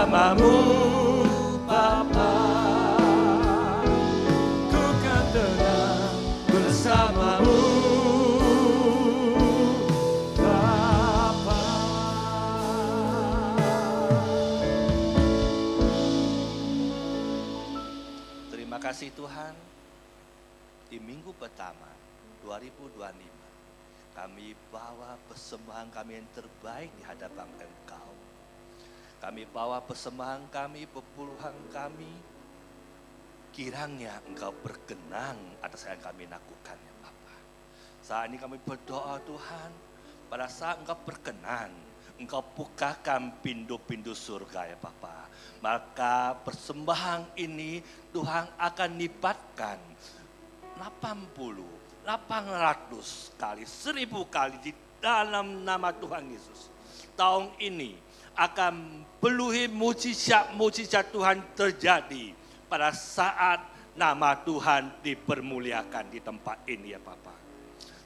bersamamu Bapa. Ku kan tenang bersamamu Bapa. Terima kasih Tuhan, di minggu pertama 2025 kami bawa persembahan kami yang terbaik di hadapan Engkau. Kami bawa persembahan kami, perpuluhan kami. Kiranya Engkau berkenan atas yang kami lakukan ya Bapa. Saat ini kami berdoa Tuhan, pada saat Engkau berkenan, Engkau bukakan pintu-pintu surga ya Bapa. Maka persembahan ini Tuhan akan lipatkan 80, 800 kali, 1000 kali di dalam nama Tuhan Yesus. Tahun ini akan penuhi mujizat-mujizat Tuhan terjadi pada saat nama Tuhan dipermuliakan di tempat ini ya Bapa.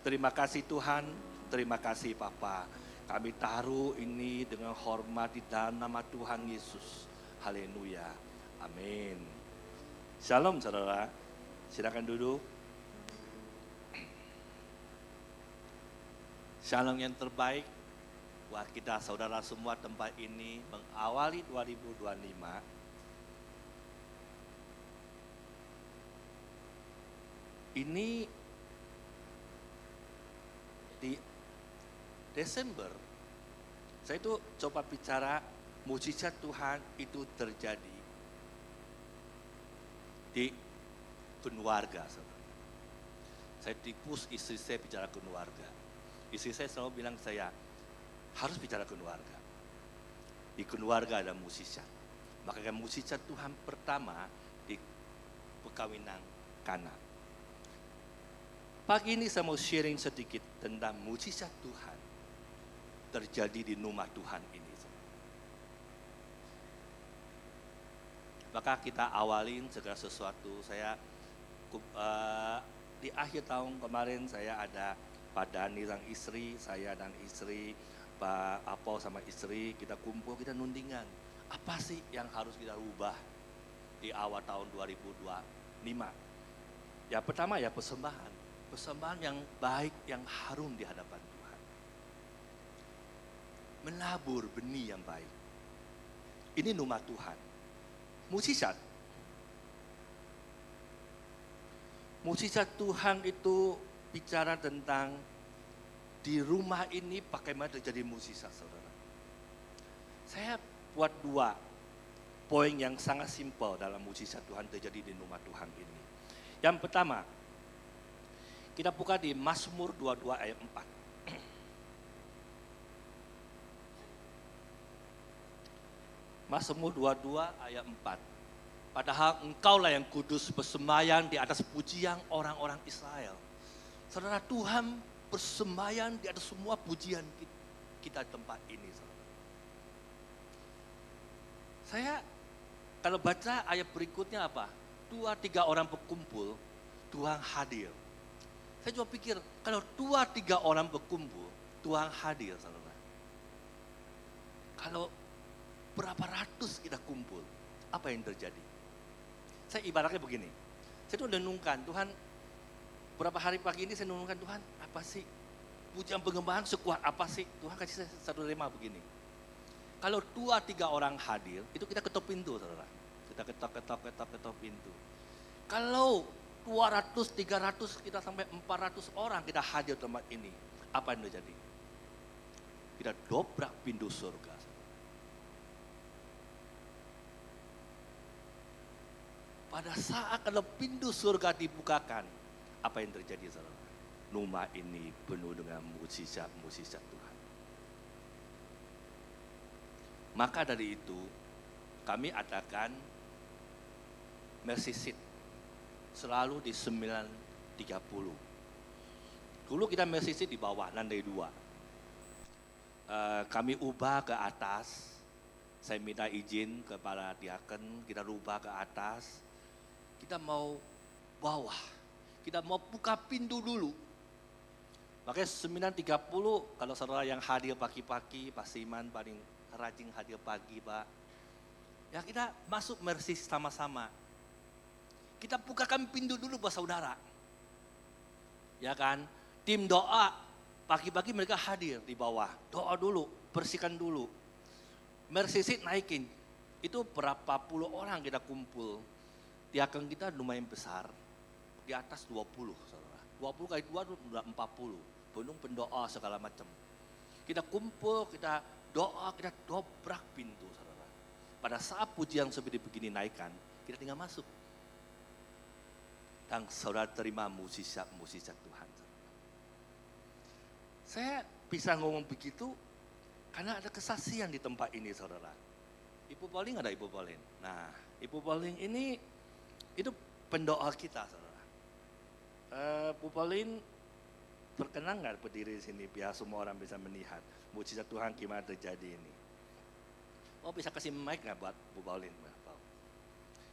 Terima kasih Tuhan, terima kasih Bapa. Kami taruh ini dengan hormat di dalam nama Tuhan Yesus. Haleluya, amin. Shalom saudara, silakan duduk. Shalom yang terbaik buat kita saudara semua tempat ini mengawali 2025. Ini di Desember, saya itu coba bicara mujizat Tuhan itu terjadi di keluarga. Saya tipus istri saya bicara keluarga. Istri saya selalu bilang saya harus bicara keluarga. Di keluarga ada mujizat. Maka mujizat Tuhan pertama di perkawinan Kana. Pagi ini saya mau sharing sedikit tentang mujizat Tuhan terjadi di rumah Tuhan ini. Maka kita awalin segala sesuatu. Saya di akhir tahun kemarin saya ada Pak Dani dan istri, saya dan istri, Pak Apol sama istri, kita kumpul, kita nundingan. Apa sih yang harus kita rubah di awal tahun 2025? Ya pertama ya persembahan. Persembahan yang baik, yang harum di hadapan Tuhan. Menabur benih yang baik. Ini rumah Tuhan. Mujizat. Mujizat Tuhan itu bicara tentang di rumah ini bagaimana terjadi mujizat saudara. Saya buat 2 poin yang sangat simpel dalam mujizat Tuhan terjadi di rumah Tuhan ini. Yang pertama, kita buka di Mazmur 22 ayat 4. Mazmur 22 ayat 4. Padahal engkaulah yang kudus bersembahyang di atas pujian orang-orang Israel. Saudara, Tuhan bersembahyang di atas semua pujian kita di tempat ini. Saudara. Saya kalau baca ayat berikutnya apa? 2-3 orang berkumpul, Tuhan hadir. Saya juga pikir kalau 2-3 orang berkumpul, Tuhan hadir. Saudara. Kalau berapa ratus kita kumpul, apa yang terjadi? Saya ibaratnya begini, saya tuh renungkan Tuhan. Berapa hari pagi ini saya nunjukkan Tuhan, apa sih pujian pengembangan sekuat apa sih? Tuhan kasih saya satu tema begini. Kalau 2-3 orang hadir, itu kita ketok pintu saudara. Kita ketok pintu. Kalau 200, 300, kita sampai 400 orang kita hadir di tempat ini. Apa yang terjadi? Kita dobrak pintu surga. Pada saat kalau pintu surga dibukakan, apa yang terjadi saudara? Rumah ini penuh dengan mujizat-mujizat Tuhan. Maka dari itu, kami adakan mercy seat selalu di 9.30. Dulu kita mercy seat di bawah, lantai 2. Kami ubah ke atas, saya minta izin kepada diaken, kita rubah ke atas. Kita mau bawah. Kita mau buka pintu dulu. Makanya 9.30 kalau saudara yang hadir pagi-pagi, Pak Siman paling rajin hadir pagi Pak. Ya kita masuk Mercy sama-sama. Kita bukakan pintu dulu buat saudara. Ya kan? Tim doa, pagi-pagi mereka hadir di bawah. Doa dulu, bersihkan dulu. Mercy seat naikin. Itu berapa puluh orang kita kumpul. Diakon kita lumayan besar. Di atas 20, saudara. 20 kali 2 sudah 40. Penuh pendoa segala macam. Kita kumpul, kita doa, kita dobrak pintu, saudara. Pada saat pujian seperti begini naikkan, kita tinggal masuk. Dan saudara terima mukjizat Tuhan. Saya bisa ngomong begitu karena ada kesaksian di tempat ini, saudara. Ibu Pauline ada Ibu Pauline. Nah, Ibu Pauline ini itu pendoa kita, saudara. Bu Pauline berkenan nggak berdiri di sini biar semua orang bisa melihat mukjizat Tuhan gimana terjadi ini. Oh, bisa kasih mic nggak buat Bu Pauline?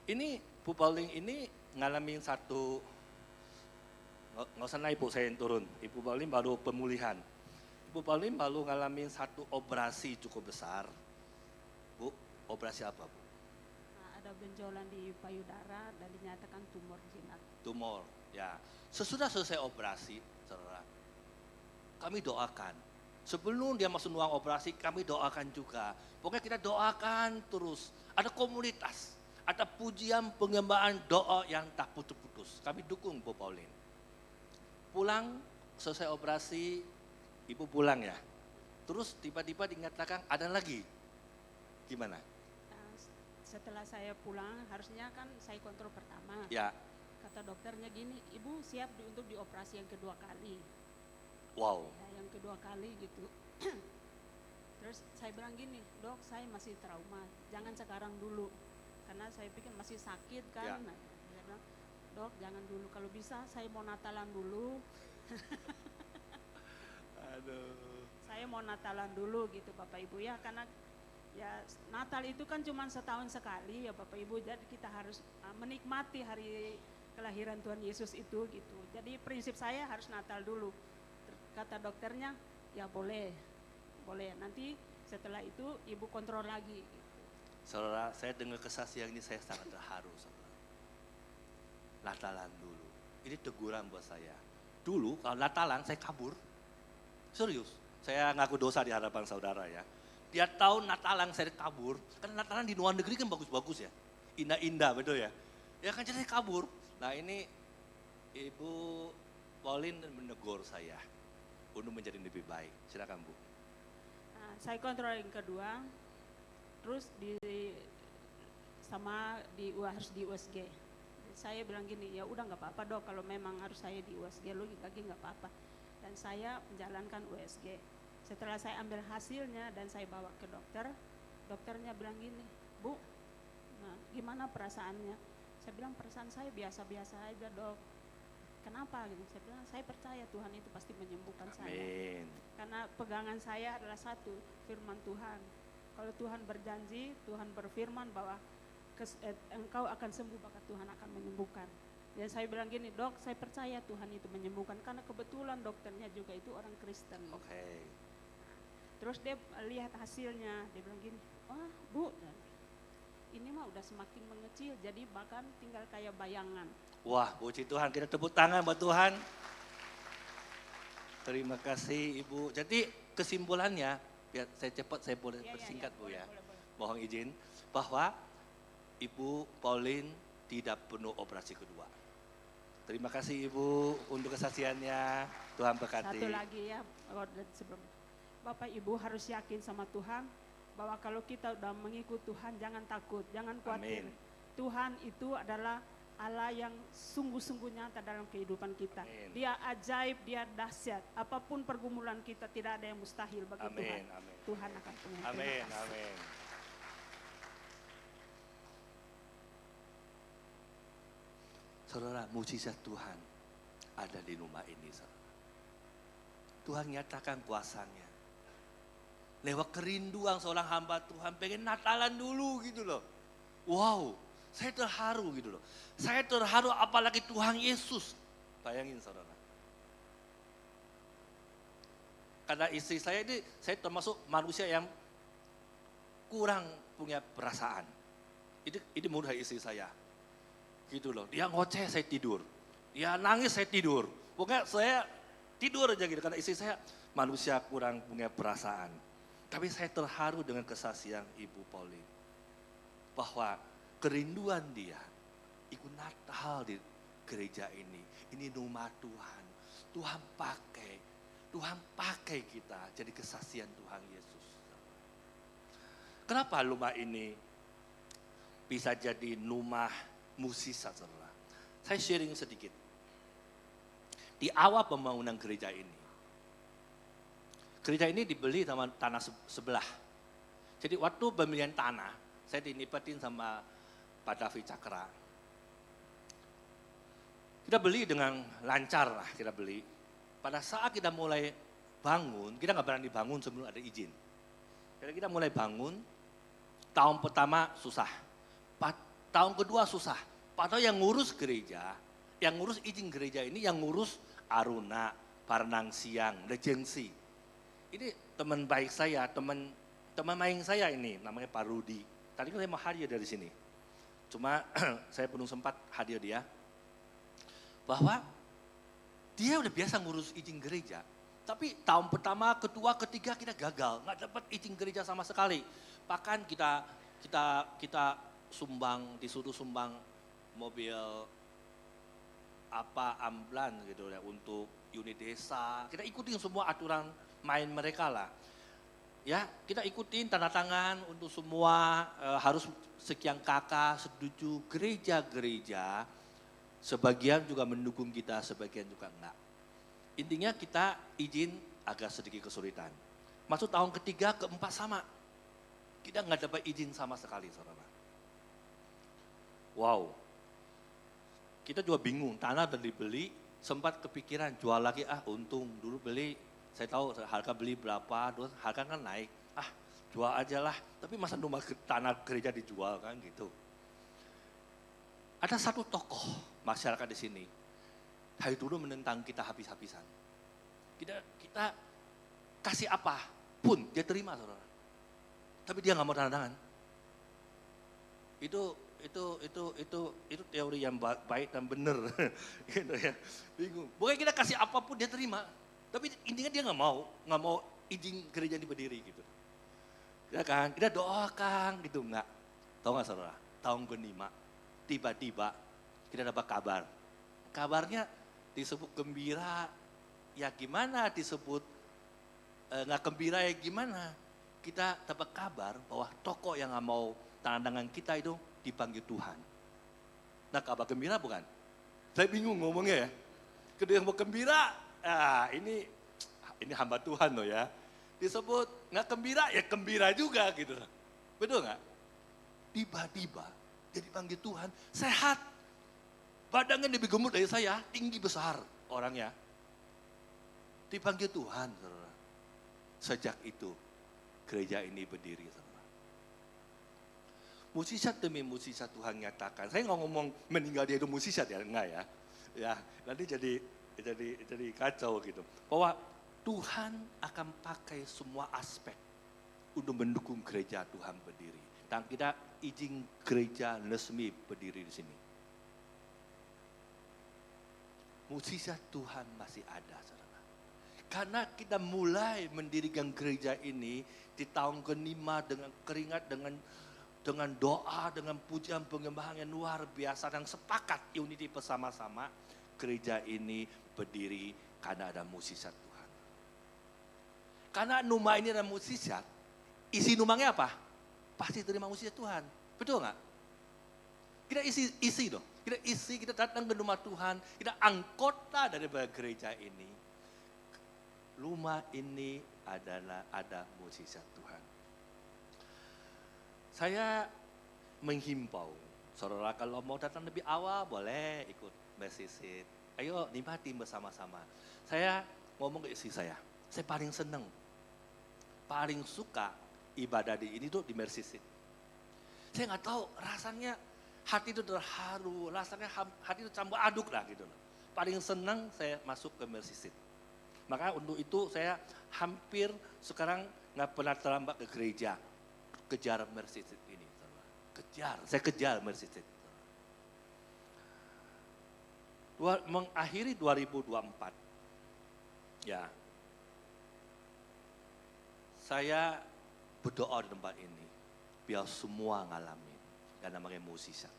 Ini Bu Pauline ini ngalamin satu, nggak usah naik Bu, saya yang turun. Ibu Pauline baru pemulihan. Ibu Pauline baru ngalamin satu operasi cukup besar. Bu, operasi apa Bu? Nah, ada benjolan di payudara dan dinyatakan tumor jinak. Tumor, ya. Sesudah selesai operasi, saudara, kami doakan. Sebelum dia masuk ruang operasi, kami doakan juga. Pokoknya kita doakan terus. Ada komunitas, ada pujian pengembangan doa yang tak putus-putus. Kami dukung Bu Pauline. Pulang, selesai operasi, Ibu pulang ya. Terus tiba-tiba dinyatakan ada lagi. Gimana? Nah, setelah saya pulang, harusnya kan saya kontrol pertama. Ya, Kata dokternya gini, ibu siap untuk dioperasi yang kedua kali. wow. Ya, yang kedua kali gitu. Terus saya bilang gini, dok saya masih trauma, jangan sekarang dulu. Karena saya pikir masih sakit kan. Ya. Nah, saya bilang, dok jangan dulu, kalau bisa saya mau Natalan dulu. Aduh. Saya mau Natalan dulu gitu Bapak Ibu ya, karena ya Natal itu kan cuma setahun sekali ya Bapak Ibu, jadi kita harus menikmati hari kelahiran Tuhan Yesus itu gitu. Jadi prinsip saya harus Natal dulu. Kata dokternya, ya boleh, nanti setelah itu ibu kontrol lagi. Gitu. Saudara, saya dengar kesaksian ini saya sangat terharu, saudara. Natalan dulu. Ini teguran buat saya. Dulu kalau Natalan saya kabur. Serius, saya ngaku dosa di hadapan saudara ya. Dia tahu Natalan saya kabur, karena Natalan di luar negeri kan bagus-bagus ya. Indah-indah, betul ya. Ya kan jadi saya kabur. Nah ini Ibu Pauline menegur saya untuk menjadi lebih baik. Silakan Bu. Nah, saya kontrol yang kedua, terus harus di USG. Saya bilang gini, ya udah nggak apa-apa dok, kalau memang harus saya di USG lagi nggak apa-apa. Dan saya menjalankan USG. Setelah saya ambil hasilnya dan saya bawa ke dokter, dokternya bilang gini, Bu, nah, gimana perasaannya? Saya bilang perasaan saya biasa-biasa aja dok. Kenapa? Gitu. Saya bilang saya percaya Tuhan itu pasti menyembuhkan saya. Amin. Karena pegangan saya adalah satu, firman Tuhan. Kalau Tuhan berjanji, Tuhan berfirman bahwa engkau akan sembuh, maka Tuhan akan menyembuhkan. Dan saya bilang gini, dok saya percaya Tuhan itu menyembuhkan, karena kebetulan dokternya juga itu orang Kristen. Oke. Terus dia lihat hasilnya, dia bilang gini, wah Bu, ini mah udah semakin mengecil, jadi bahkan tinggal kayak bayangan. Wah, puji Tuhan, kita tepuk tangan buat Tuhan. Terima kasih Ibu. Jadi kesimpulannya, biar saya cepat, saya boleh persingkat Bu ya. Boleh. Mohon izin, bahwa Ibu Pauline tidak perlu operasi kedua. Terima kasih Ibu untuk kesaksiannya. Tuhan berkati. Satu lagi ya, sebelum Bapak Ibu harus yakin sama Tuhan bahwa kalau kita udah mengikut Tuhan jangan takut, jangan khawatir. Amin. Tuhan itu adalah Allah yang sungguh-sungguh nyata dalam kehidupan kita. Amin. Dia ajaib, dia dahsyat. Apapun pergumulan kita tidak ada yang mustahil bagi Amin, Tuhan. amin. Tuhan akan penuhi. Amin, amin. Saudara, mukjizat Tuhan ada di rumah ini, saudara. Tuhan nyatakan kuasanya. Lewat kerinduan seorang hamba Tuhan, pengen Natalan dulu gitu loh. Wow, saya terharu gitu loh. Saya terharu apalagi Tuhan Yesus. Bayangin saudara. Karena istri saya ini, saya termasuk manusia yang kurang punya perasaan. Ini mudah istri saya. Gitu loh, dia ngoceh saya tidur. Dia nangis saya tidur. Pokoknya saya tidur aja gitu, karena istri saya manusia kurang punya perasaan. Tapi saya terharu dengan kesaksian Ibu Pauline. Bahwa kerinduan dia ikut Natal di gereja ini. Ini rumah Tuhan. Tuhan pakai kita jadi kesaksian Tuhan Yesus. Kenapa rumah ini bisa jadi rumah musisat, saudara? Saya sharing sedikit. Di awal pembangunan gereja ini dibeli sama tanah sebelah. Jadi waktu pembelian tanah, saya dinipetin sama Pak David Cakra. Kita beli dengan lancar lah, kita beli. Pada saat kita mulai bangun, kita nggak berani bangun sebelum ada izin. Jadi kita mulai bangun, tahun pertama susah, tahun kedua susah. Padahal yang ngurus gereja, yang ngurus izin gereja ini, yang ngurus Aruna, Parnang Siang, Regensi. Ini teman baik saya, teman main saya ini, namanya Pak Rudi. Tadi kan saya mau hadir dari sini. Cuma saya belum sempat hadir dia. Bahwa dia udah biasa ngurus izin gereja. Tapi tahun pertama, kedua, ketiga kita gagal. Nggak dapat izin gereja sama sekali. Bahkan kita sumbang, disuruh sumbang mobil ambulans gitu ya untuk unit desa. Kita ikutin semua aturan main mereka lah. Ya, kita ikutin tanda tangan untuk semua, harus sekian kakak setuju. Gereja-gereja sebagian juga mendukung kita, sebagian juga enggak. Intinya kita izin agak sedikit kesulitan. Masuk tahun ketiga, keempat sama. Kita nggak dapat izin sama sekali, saudara. Wow. Kita juga bingung, tanah udah dibeli, sempat kepikiran jual lagi, untung dulu beli, saya tahu harga beli berapa, terus harga kan naik, jual aja lah. Tapi masa rumah tanah gereja dijual kan gitu. Ada satu tokoh masyarakat di sini, hari dulu menentang kita habis-habisan. Kita kasih apa pun dia terima, saudara. Tapi dia nggak mau tanda tangan. Itu teori yang baik dan benar. Gitu ya. Bingung. Pokoknya kita kasih apapun dia terima. Tapi intinya dia nggak mau izin gereja ini berdiri gitu. Ya kan, kita doakan gitu enggak. Tahu nggak, saudara? Tahun ke-5 tiba-tiba kita dapat kabar. Kabarnya disebut gembira, ya gimana disebut nggak gembira ya gimana. Kita dapat kabar bahwa tokoh yang nggak mau tanda tangan kita itu dipanggil Tuhan. Nah, kabar gembira bukan? Saya bingung ngomongnya ya. Kedua yang mau gembira, ini hamba Tuhan loh ya. Disebut nggak gembira, ya gembira juga gitu. Betul nggak? Tiba-tiba dia dipanggil Tuhan, sehat. Badannya lebih gemuk dari saya, tinggi besar orangnya. Dipanggil Tuhan, saudara. Sejak itu, gereja ini berdiri, saudara. Mukjizat demi mukjizat Tuhan nyatakan. Saya nggak ngomong meninggal dia itu mukjizat ya, enggak ya. Ya, nanti jadi kacau gitu. Bahwa Tuhan akan pakai semua aspek untuk mendukung gereja Tuhan berdiri. Dan kita izin gereja resmi berdiri di sini. Mukjizat Tuhan masih ada, saudara. Karena kita mulai mendirikan gereja ini di tahun ke-5 dengan keringat, dengan doa, dengan pujian penyembahan yang luar biasa dan sepakat unity bersama-sama, gereja ini berdiri karena ada mukjizat Tuhan. Karena rumah ini ada mukjizat, isi rumahnya apa? Pasti terima mukjizat Tuhan. Betul nggak? Kita isi dong. Kita datang ke rumah Tuhan, kita anggota daripada gereja ini. Rumah ini adalah ada mukjizat Tuhan. Saya menghimbau, saudara kalau mau datang lebih awal boleh ikut message. Ayo nikmati bersama-sama. Saya ngomong ke istri saya paling senang, paling suka ibadah di ini tuh di Mercy Seat. Saya nggak tahu rasanya hati itu terharu, rasanya hati itu campur aduk lah gitu. Paling senang saya masuk ke Mercy Seat. Maka untuk itu saya hampir sekarang nggak pernah terlambat ke gereja, kejar Mercy Seat ini. saya kejar Mercy Seat. Mengakhiri 2024, ya, saya berdoa di tempat ini, biar semua ngalamin, yang namanya mukjizat.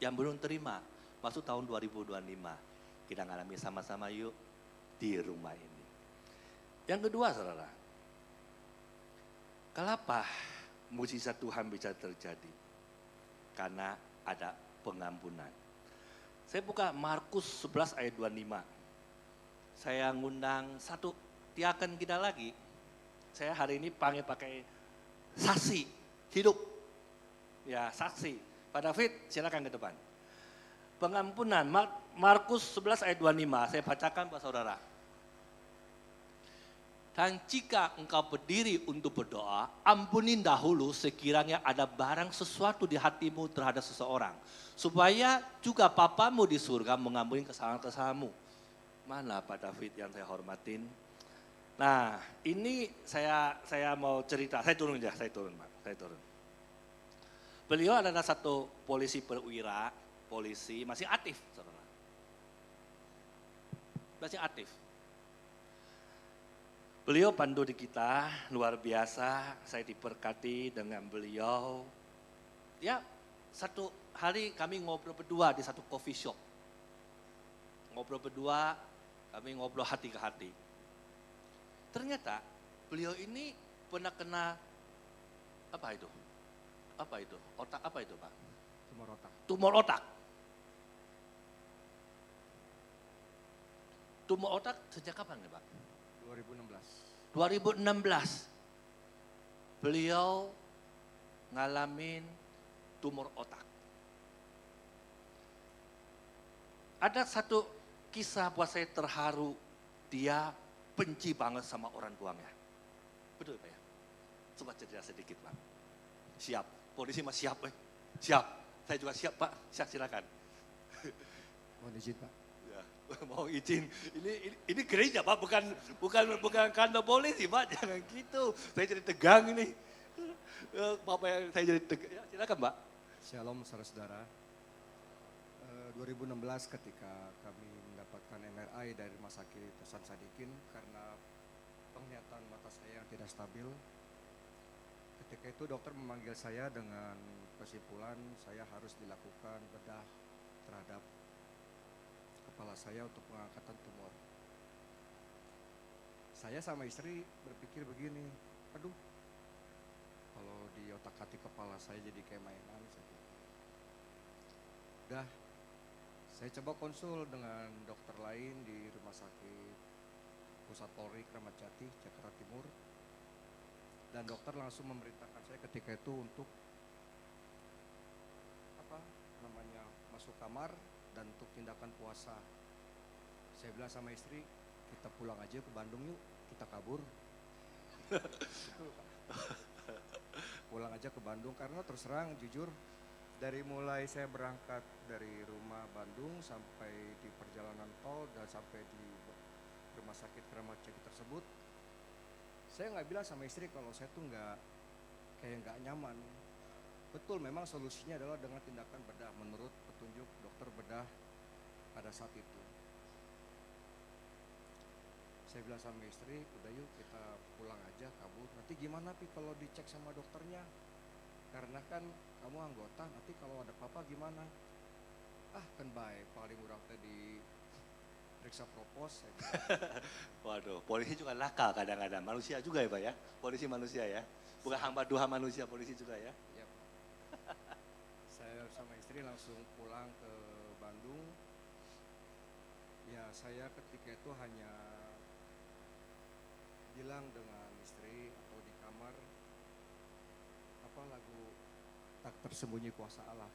Yang belum terima, masuk tahun 2025, kita ngalami sama-sama yuk di rumah ini. Yang kedua, saudara, kenapa mukjizat Tuhan bisa terjadi? Karena ada pengampunan. Saya buka Markus 11 ayat 25. Saya ngundang satu tiakan kita lagi. Saya hari ini pakai saksi hidup. Ya, saksi. Pak David, silakan ke depan. Pengampunan, Markus 11 ayat 25. Saya bacakan buat saudara. Dan jika engkau berdiri untuk berdoa, ampunin dahulu sekiranya ada barang sesuatu di hatimu terhadap seseorang. Supaya juga Papamu di surga mengampuni kesalahan-kesalahanmu. Mana Pak David yang saya hormatin? Nah, ini saya mau cerita. Saya turun aja, saya turun Pak. Saya turun. Beliau adalah satu polisi perwira, polisi masih aktif, saudara. Masih aktif. Beliau pandu di kita, luar biasa, saya diberkati dengan beliau. Ya, satu hari kami ngobrol berdua di satu coffee shop. Ngobrol berdua, kami ngobrol hati ke hati. Ternyata beliau ini pernah kena, apa itu? Apa itu? Otak apa itu Pak? Tumor otak. Tumor otak. Tumor otak sejak kapan nih Pak? 2016. Beliau ngalamin tumor otak. Ada satu kisah buat saya terharu, dia benci banget sama orang tuanya. Betul Pak ya? Coba cerita sedikit Pak. Siap, polisi mah siap Siap, saya juga siap Pak, silakan. Mohon izin Pak. Ya, mau izin. Ini gereja Pak, bukan kantor polisi Pak, jangan gitu. Saya jadi tegang ini. Bapak yang saya jadi tegang. Ya, silakan Pak. Shalom saudara-saudara. 2016 ketika kami mendapatkan MRI dari Rumah Sakit Hasan Sadikin karena penglihatan mata saya yang tidak stabil. Ketika itu dokter memanggil saya dengan kesimpulan saya harus dilakukan bedah terhadap kepala saya untuk pengangkatan tumor. Saya sama istri berpikir begini, aduh kalau di otak-atik kepala saya jadi kayak mainan. Dah, saya coba konsul dengan dokter lain di Rumah Sakit Pusat Polri Kramat Jati, Jakarta Timur. Dan dokter langsung memerintahkan saya ketika itu untuk masuk kamar dan untuk tindakan puasa. Saya bilang sama istri, kita pulang aja ke Bandung yuk, kita kabur. Pulang aja ke Bandung karena terus terang jujur dari mulai saya berangkat dari rumah Bandung sampai di perjalanan tol dan sampai di Rumah Sakit Kramat Jati tersebut, saya nggak bilang sama istri kalau saya tuh nggak nyaman. Betul, memang solusinya adalah dengan tindakan bedah menurut petunjuk dokter bedah pada saat itu. Saya bilang sama istri, udah yuk kita pulang aja, kabur. Nanti gimana Pi kalau dicek sama dokternya? Karena kan kamu anggota, nanti kalau ada apa-apa gimana? Ah kan baik, paling urang tadi periksa propos. Waduh, polisi juga nakal kadang-kadang, manusia juga ya Pak ya? Polisi manusia ya? Bukan hamba Tuhan manusia, polisi juga ya? Iya Pak. Saya sama istri langsung pulang ke Bandung. Ya saya ketika itu hanya bilang dengan istri atau di kamar apa lagu tak tersembunyi kuasa Allah.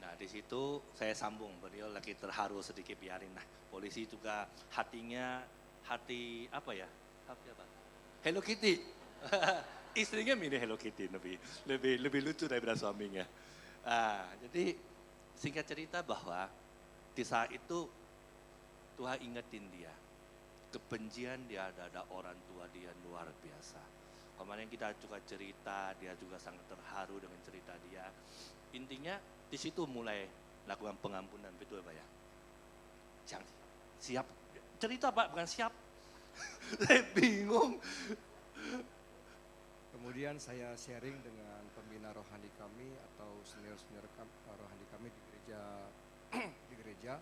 Nah di situ saya sambung, beliau lagi terharu sedikit, biarin lah. Polisi juga hatinya hati apa ya? Hati apa? Hello Kitty. Istrinya milih Hello Kitty lebih lucu daripada suaminya. Jadi singkat cerita bahwa di saat itu Tuhan ingetin dia, kebencian dia ada orang tua dia luar biasa. Kemarin kita juga cerita, dia juga sangat terharu dengan cerita dia. Intinya di situ mulai lakukan pengampunan, betul Pak ya? Jangan siap, cerita Pak, bukan siap. Saya bingung. Kemudian saya sharing dengan pembina rohani kami atau senior-senior rohani kami di gereja di gereja.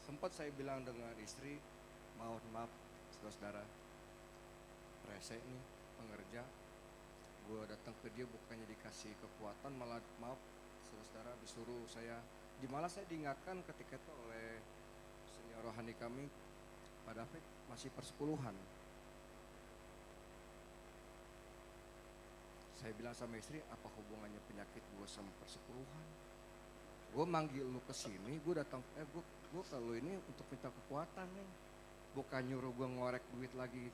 Sempat saya bilang dengan istri, mohon maaf saudara-saudara, rese nih pengerja, gue datang ke dia bukannya dikasih kekuatan, malah maaf saudara-saudara disuruh saya, malah saya diingatkan ketika itu oleh senior rohani kami, Pak David masih persepuluhan. Saya bilang sama istri, apa hubungannya penyakit gue sama persepuluhan? Gue manggil lu ke sini, gue datang, gue kalau ini untuk minta kekuatan nih, bukan nyuruh gue ngorek duit lagi.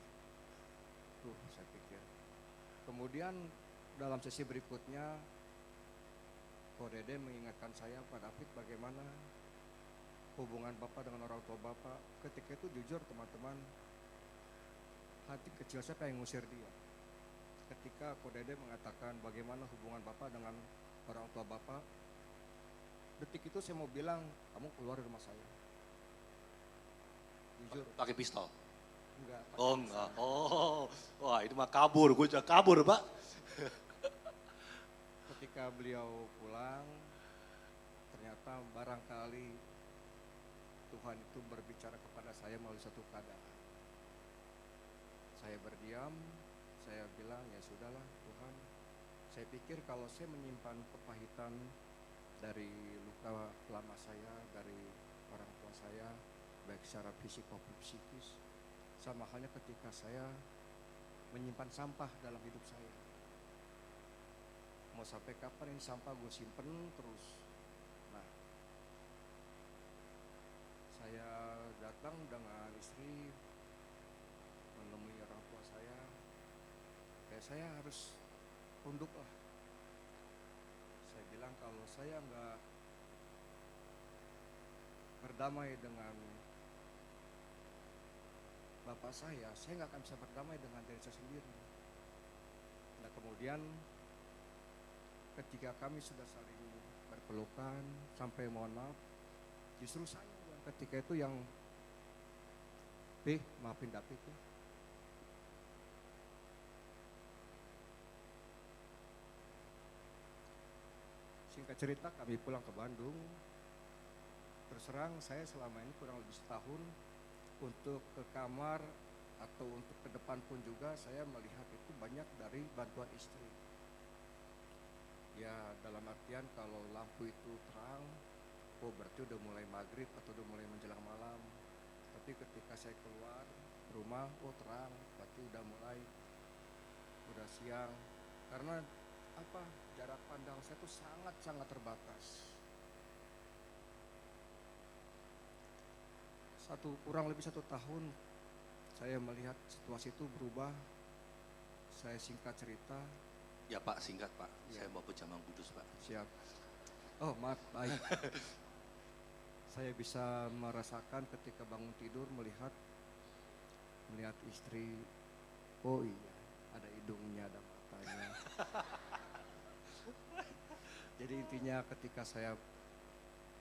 Tuh, saya pikir. Kemudian dalam sesi berikutnya, Ko Dede mengingatkan saya, Pak David, bagaimana hubungan Bapak dengan orang tua Bapak. Ketika itu jujur teman-teman, hati kecil saya pengen ngusir dia. Ketika Ko Dede mengatakan bagaimana hubungan Bapak dengan orang tua Bapak, detik itu saya mau bilang, kamu keluar dari rumah saya. Jujur. Pakai pistol? Enggak. Oh enggak, oh, wah itu mah kabur, gue juga kabur Pak. Ketika beliau pulang, ternyata barangkali Tuhan itu berbicara kepada saya melalui satu keadaan. Saya berdiam, saya bilang ya sudahlah Tuhan. Saya pikir kalau saya menyimpan kepahitan dari luka lama saya, dari orang tua saya, baik secara fisik maupun psikis, sama halnya ketika saya menyimpan sampah dalam hidup saya. Mau sampai kapan ini sampah gue simpen terus. Nah, saya datang dengan istri menemui orang tua saya. Saya harus tunduk lah. Saya bilang kalau saya nggak berdamai dengan bapak saya nggak akan bisa berdamai dengan diri saya sendiri. Nah kemudian ketika kami sudah saling berpelukan sampai mohon maaf, justru saya yang ketika itu yang maafin David tuh. Singkat cerita kami pulang ke Bandung. Terus terang saya selama ini kurang lebih setahun untuk ke kamar atau untuk ke depan pun juga saya melihat itu banyak dari bantuan istri. Ya dalam artian kalau lampu itu terang, oh berarti udah mulai maghrib atau udah mulai menjelang malam. Tapi ketika saya keluar rumah, oh terang, berarti udah siang. Karena apa? Jarak pandang saya itu sangat terbatas. Kurang lebih 1 tahun saya melihat situasi itu berubah. Saya singkat cerita. Ya Pak, singkat Pak, ya. Saya mau pejaman kudus Pak. Siap. Oh maaf, baik. Saya bisa merasakan ketika bangun tidur melihat istri. Oh iya, ada hidungnya, ada matanya. Jadi intinya ketika saya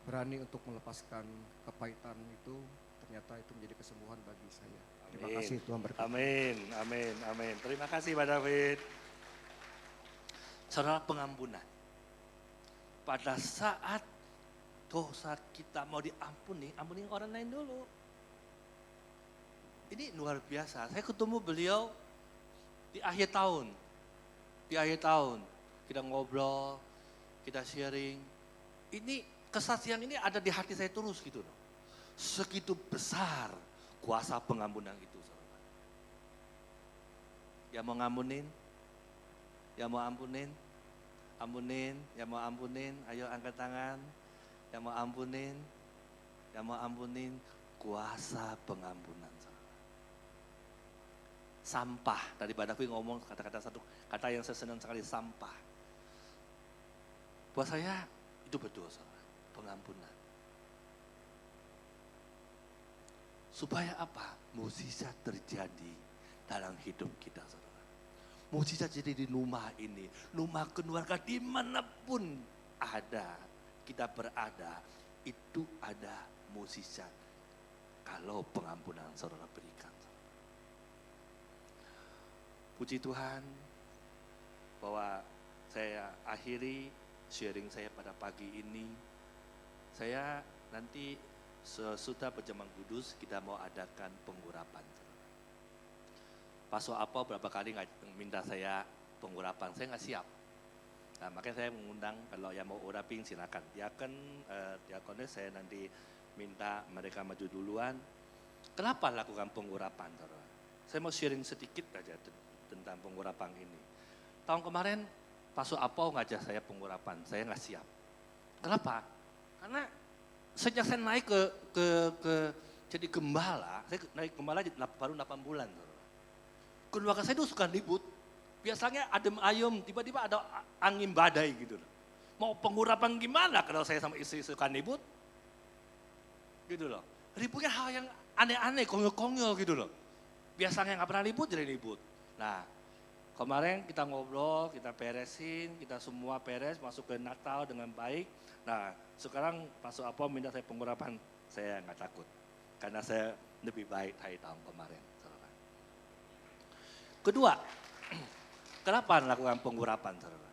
berani untuk melepaskan kepahitan itu, ternyata itu menjadi kesembuhan bagi saya. Terima kasih Tuhan berkati. Amin. Terima kasih Pak David. Saudara, pengampunan. Pada saat dosa kita mau diampuni, ampuni orang lain dulu. Ini luar biasa. Saya ketemu beliau di akhir tahun. Kita ngobrol, kita sharing. Ini kesaksian ini ada di hati saya terus gitu loh. Segitu besar kuasa pengampunan itu. Saudara. Yang mau ngampunin? Yang mau ampunin? Yang mau ampunin, ayo angkat tangan. Yang mau ampunin, kuasa pengampunan. Sampah, tadi Pak David ngomong kata-kata satu, kata yang saya senang sekali, sampah. Buat saya itu betul, saudara, pengampunan. Supaya apa? Mukjizat terjadi dalam hidup kita, saudara. Mukjizat jadi di rumah ini, rumah keluarga dimanapun ada, kita berada, itu ada mukjizat. Kalau pengampunan saudara berikan. Puji Tuhan bahwa saya akhiri sharing saya pada pagi ini. Saya nanti sesudah perjamuan kudus kita mau adakan pengurapan. Pastor Apo berapa kali minta saya pengurapan, saya nggak siap. Nah, makanya saya mengundang kalau yang mau urapin silakan. Diakonnya saya nanti minta mereka maju duluan. Kenapa lakukan pengurapan, saudara? Saya mau sharing sedikit aja tentang pengurapan ini. Tahun kemarin Pastor Apo ngajak saya pengurapan, saya nggak siap. Kenapa? Karena sejak saya naik ke jadi gembala, saya naik gembala baru 8 bulan. Saudara. Keluarga saya itu suka ribut. Biasanya adem ayem, tiba-tiba ada angin badai gitu. Mau pengurapan gimana kalau saya sama istri suka ribut? Gitu loh. Ributnya hal yang aneh-aneh, konyol-konyol gitu loh. Biasanya nggak pernah ribut, jadi ribut. Nah, kemarin kita ngobrol, kita beresin, kita semua beres, masuk ke Natal dengan baik. Nah, sekarang Pastor Apo minta saya pengurapan, saya nggak takut. Karena saya lebih baik dari tahun kemarin. Saudara. Kedua, kenapa melakukan pengurapan, saudara?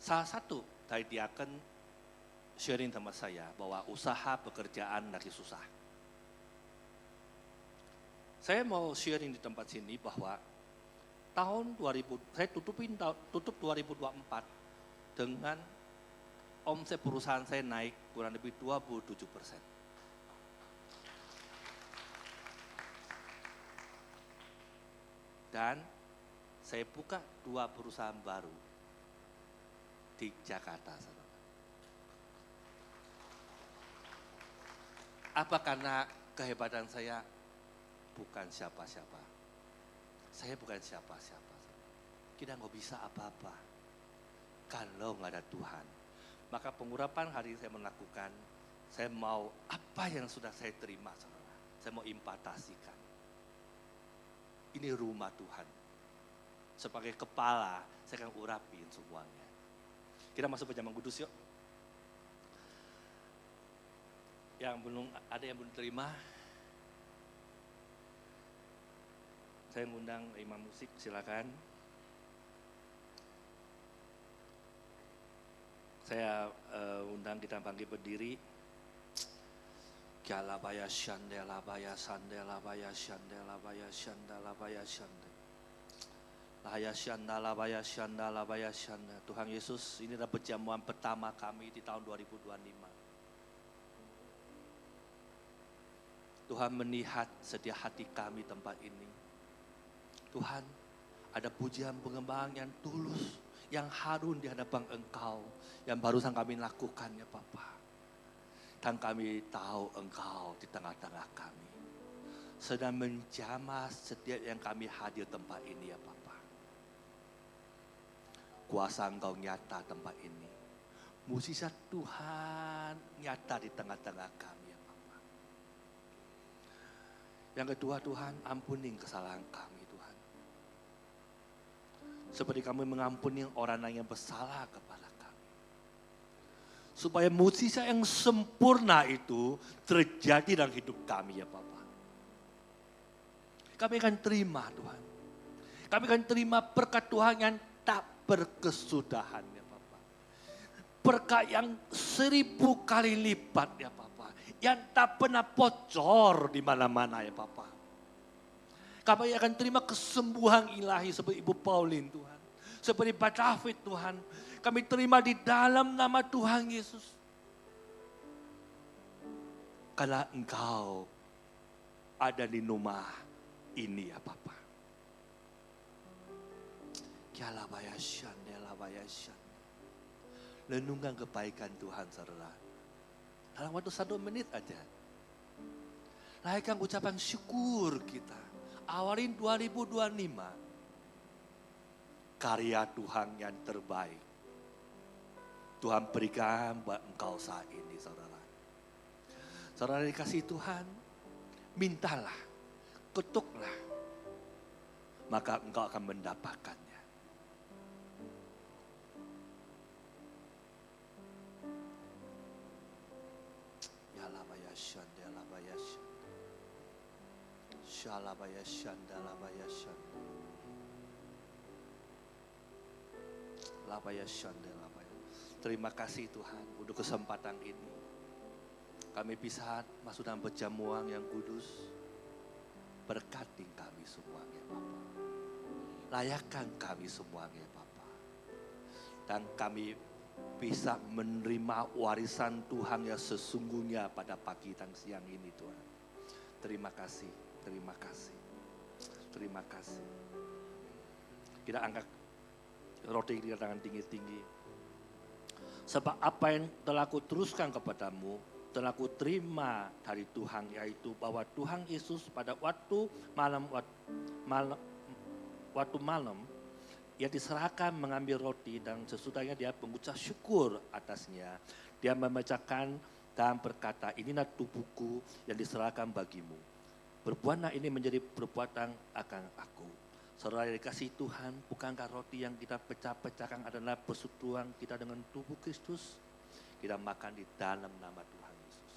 Salah satu dari diaken sharing sama saya bahwa usaha pekerjaan lagi susah. Saya mau sharing di tempat sini bahwa tahun 2000, saya tutup 2024 dengan omset perusahaan saya naik kurang lebih 27%. Dan saya buka 2 perusahaan baru di Jakarta. Saudara. Apa karena kehebatan saya? Bukan siapa-siapa. Saya bukan siapa-siapa. Kita nggak bisa apa-apa kalau nggak ada Tuhan. Maka pengurapan hari ini saya melakukan, saya mau apa yang sudah saya terima, saudara. Saya mau impatasikan. Ini rumah Tuhan. Sebagai kepala, saya akan urapin semuanya. Kita masuk perjamuan kudus yuk. Ada yang belum terima? Saya mengundang imam musik, silakan. Saya undang kita bangkit berdiri. Kialabaya shande, labaya sande, labaya shande, labaya shande, labaya shande. Labaya shanda, labaya shanda, labaya shanda. Tuhan Yesus, ini adalah perjamuan pertama kami di tahun 2025. Tuhan melihat setia hati kami tempat ini. Tuhan, ada pujian pengembangan yang tulus, yang harun di hadapan Engkau, yang barusan kami lakukan ya Bapa. Dan kami tahu Engkau di tengah-tengah kami, sedang menjamah setiap yang kami hadir tempat ini ya Bapa. Kuasa Engkau nyata tempat ini, mukjizat Tuhan nyata di tengah-tengah kami ya Bapa. Yang kedua Tuhan, ampuni kesalahan kami. Seperti kami mengampuni orang lain yang bersalah kepada kami. Supaya mukjizat yang sempurna itu terjadi dalam hidup kami ya Bapak. Kami akan terima Tuhan. Kami akan terima berkat Tuhan yang tak berkesudahan ya Bapak. Berkat yang 1000 kali lipat ya Bapak. Yang tak pernah bocor di mana-mana ya Bapak. Kami akan terima kesembuhan ilahi seperti Ibu Pauline Tuhan. Seperti Pak David Tuhan. Kami terima di dalam nama Tuhan Yesus. Karena Engkau ada di rumah ini ya Bapak. Renungkan kebaikan Tuhan saudara. Dalam waktu 1 menit aja. Lahirkan ucapan syukur kita. Awalin 2025, karya Tuhan yang terbaik. Tuhan berikan buat engkau saat ini saudara. Saudara dikasih Tuhan, mintalah, ketuklah, maka engkau akan mendapatkannya. Ya labaya shanda, ya labaya shanda. Shalabaya shanda, labaya shanda. Labaya shanda, labaya. Terima kasih Tuhan untuk kesempatan ini. Kami bisa masuk dalam perjamuan yang kudus. Berkati kami semuanya Bapa. Layakkan kami semuanya Bapa. Dan kami bisa menerima warisan Tuhan yang sesungguhnya pada pagi dan siang ini Tuhan. Terima kasih, terima kasih, terima kasih. Kita angkat roti kita dengan tinggi-tinggi. Sebab apa yang telah kuteruskan kepadamu, telah kuterima dari Tuhan, yaitu bahwa Tuhan Yesus pada waktu malam ia diserahkan mengambil roti dan sesudahnya dia mengucap syukur atasnya. Dia memecahkan dan berkata, inilah tubuhku yang diserahkan bagimu. Berbuatlah ini menjadi perbuatan akan aku. Saudara dikasih Tuhan, bukankah roti yang kita pecah-pecahkan adalah persekutuan kita dengan tubuh Kristus? Kita makan di dalam nama Tuhan Yesus.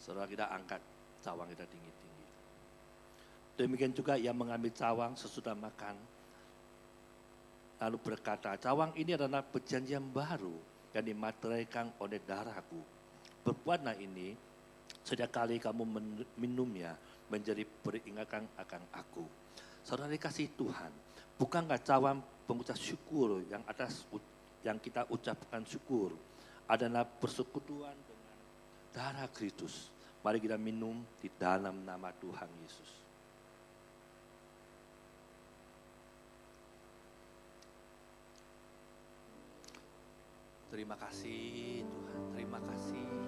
Saudara kita angkat cawang kita tinggi-tinggi. Demikian juga ia mengambil cawang sesudah makan. Lalu berkata, cawang ini adalah perjanjian baru yang dimateraikan oleh darahku. Berbuatlah ini setiap kali kamu minumnya menjadi peringatan akan aku. Saudara dikasih Tuhan, bukankah cawang pengucap syukur yang kita ucapkan syukur adalah persekutuan dengan darah Kristus. Mari kita minum di dalam nama Tuhan Yesus. Terima kasih Tuhan, terima kasih.